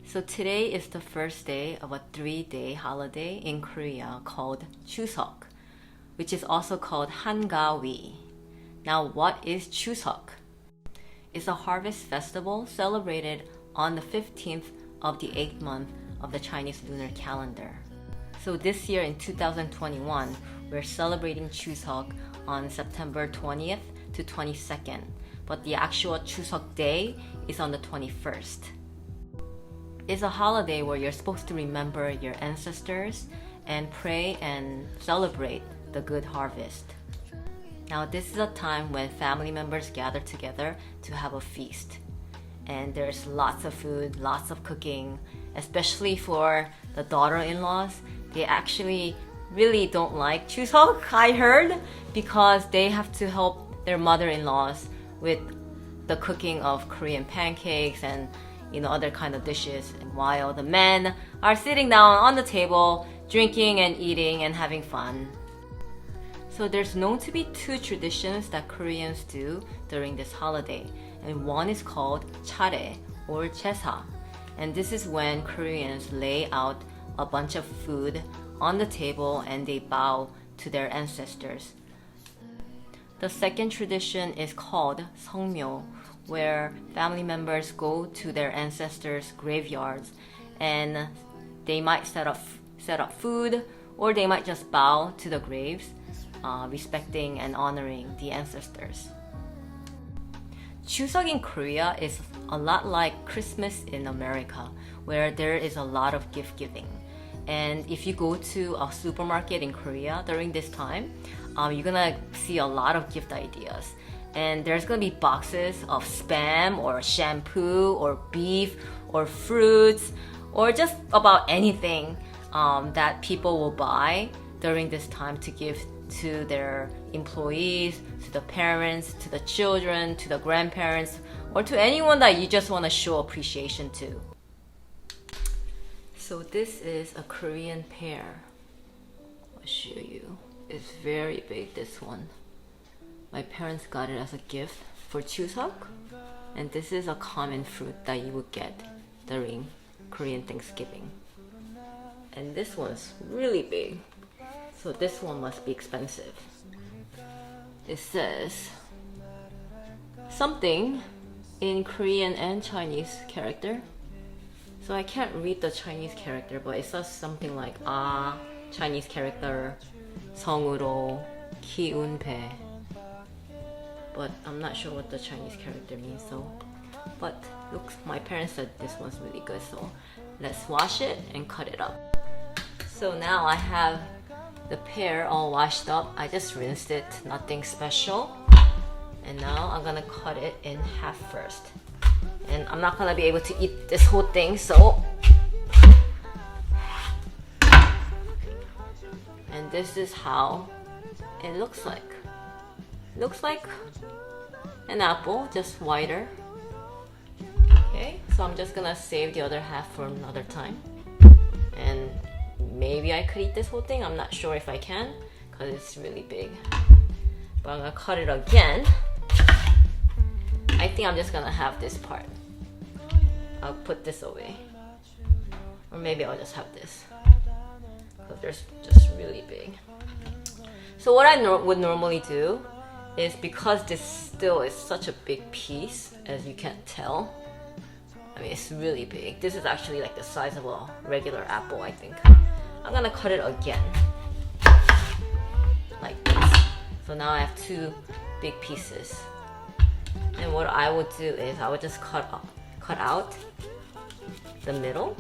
So today is the first day of a 3-day holiday in Korea called Chuseok, which is also called Hangawi. Now, what is Chuseok? It's a harvest festival celebrated on the 15th of the 8th month of the Chinese lunar calendar. So this year in 2021, we're celebrating Chuseok on September 20th to 22nd, but the actual Chuseok day is on the 21st. It's a holiday where you're supposed to remember your ancestors and pray and celebrate the good harvest. Now, this is a time when family members gather together to have a feast. And there's lots of food, lots of cooking, especially for the daughter-in-laws. They actually really don't like Chuseok, I heard, because they have to help their mother-in-laws with the cooking of Korean pancakes and other kind of dishes, and while the men are sitting down on the table drinking and eating and having fun. So there's known to be two traditions that Koreans do during this holiday, and one is called 차례 or 제사, and this is when Koreans lay out a bunch of food on the table and they bow to their ancestors. The second tradition is called 성묘, where family members go to their ancestors' graveyards and they might set up food, or they might just bow to the graves, respecting and honoring the ancestors. Chuseok in Korea is a lot like Christmas in America, where there is a lot of gift giving. And if you go to a supermarket in Korea during this time, you're gonna see a lot of gift ideas. And there's gonna be boxes of spam or shampoo or beef or fruits or just about anything that people will buy during this time to give to their employees, to the parents, to the children, to the grandparents, or to anyone that you just want to show appreciation to. So this is a Korean pear. I'll show you. It's very big, this one. My parents got it as a gift for Chuseok, and this is a common fruit that you would get during Korean Thanksgiving. And this one's really big, so this one must be expensive. It says something in Korean and Chinese character. So I can't read the Chinese character, but it says something like Chinese character, 성으로 기운배. But I'm not sure what the Chinese character means, so. But looks, my parents said this one's really good, so let's wash it and cut it up. So now I have the pear all washed up. I just rinsed it, nothing special. And now I'm gonna cut it in half first. And I'm not gonna be able to eat this whole thing, so. And this is how it looks like. Looks like an apple, just wider. Okay, so I'm just gonna save the other half for another time. And maybe I could eat this whole thing. I'm not sure if I can, because it's really big. But I'm gonna cut it again. I think I'm just gonna have this part. I'll put this away. Or maybe I'll just have this, because they're just really big. So what I would normally do is, because this still is such a big piece, as you can't tell. I mean, it's really big. This is actually like the size of a regular apple, I think. I'm gonna cut it again, like this. So now I have two big pieces. And what I would do is I would just cut out the middle.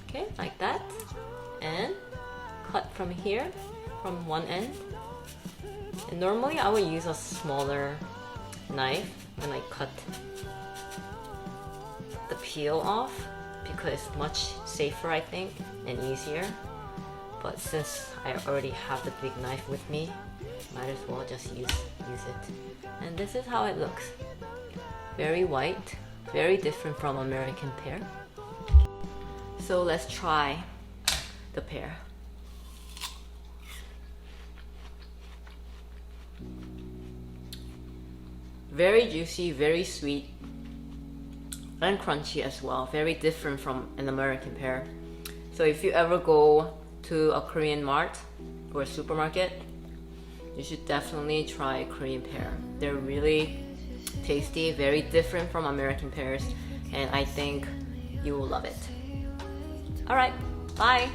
Okay, like that. And cut from here, from one end. And normally I would use a smaller knife when I cut the peel off, because it's much safer, I think, and easier. But since I already have the big knife with me, might as well just use it. And this is how it looks. Very white, very different from American pear. So let's try the pear. Very juicy, very sweet. and crunchy as well. Very different from an American pear. So if you ever go to a Korean mart or a supermarket, you should definitely try Korean pear. They're really tasty, very different from American pears, and I think you will love it. Alright, bye!